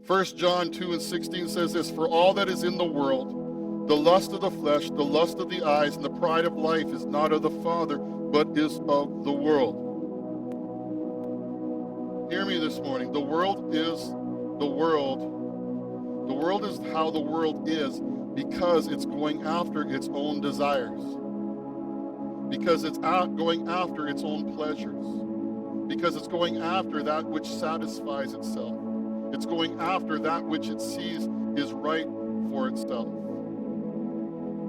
1 John 2:16 says this, "For all that is in the world, the lust of the flesh, the lust of the eyes, and the pride of life is not of the Father, but is of the world." Hear me this morning. The world is the world. The world is how the world is because it's going after its own desires. Because it's going after its own pleasures. Because it's going after that which satisfies itself. It's going after that which it sees is right for itself.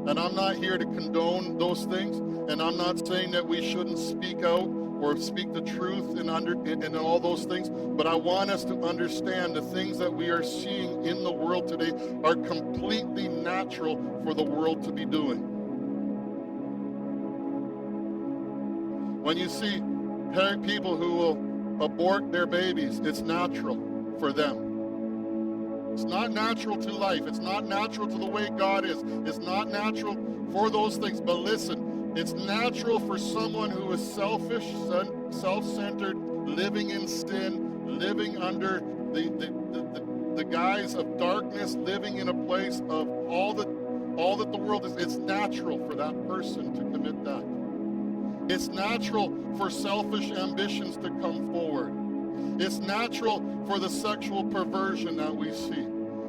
And I'm not here to condone those things, and I'm not saying that we shouldn't speak out or speak the truth and all those things, but I want us to understand the things that we are seeing in the world today are completely natural for the world to be doing. When you see people who will abort their babies, it's natural for them. It's not natural to life. It's not natural to the way God is. It's not natural for those things. But listen, it's natural for someone who is selfish, self-centered, living in sin, living under the guise of darkness, living in a place of all that the world is. It's natural for that person to commit that. It's natural for selfish ambitions to come forward. It's natural for the sexual perversion that we see.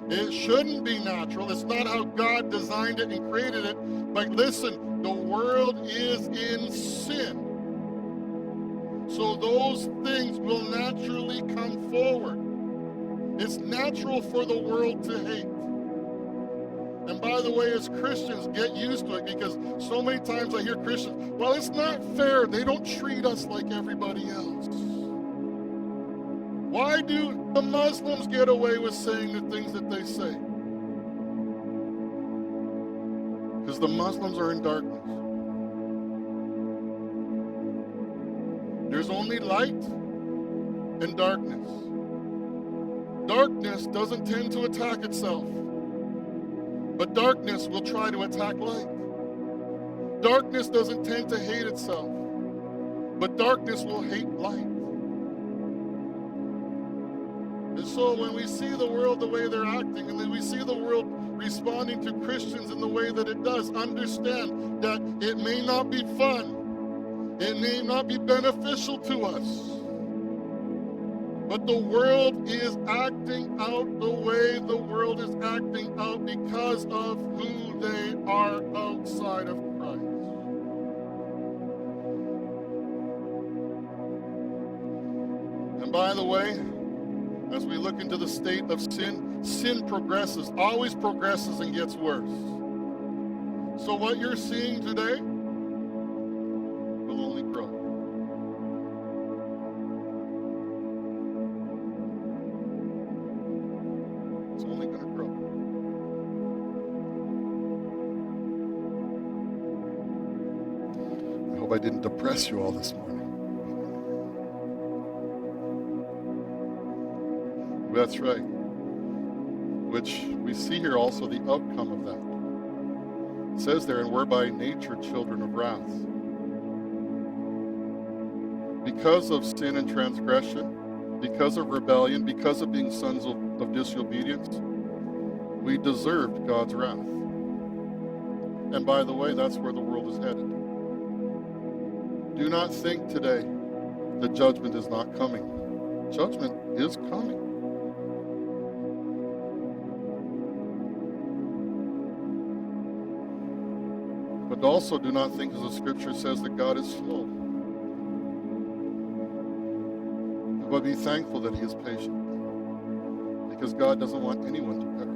It shouldn't be natural. It's not how God designed it and created it. But listen, the world is in sin. So those things will naturally come forward. It's natural for the world to hate. And by the way, as Christians, get used to it, because so many times I hear Christians, well, it's not fair. They don't treat us like everybody else. Why do the Muslims get away with saying the things that they say? Because the Muslims are in darkness. There's only light and darkness. Darkness doesn't tend to attack itself. But darkness will try to attack light. Darkness doesn't tend to hate itself, but darkness will hate light. And so when we see the world the way they're acting, and then we see the world responding to Christians in the way that it does, understand that it may not be fun. It may not be beneficial to us. But the world is acting out the way the world is acting out because of who they are outside of Christ. And by the way, as we look into the state of sin, sin progresses, always progresses and gets worse. So what you're seeing today will only grow. I didn't depress you all this morning. That's right. Which we see here also the outcome of that. It says there, and we're by nature children of wrath. Because of sin and transgression, because of rebellion, because of being sons of disobedience, we deserved God's wrath. And by the way, that's where the world is headed. Do not think today that judgment is not coming. Judgment is coming. But also do not think, as the scripture says, that God is slow. But be thankful that he is patient. Because God doesn't want anyone to perish.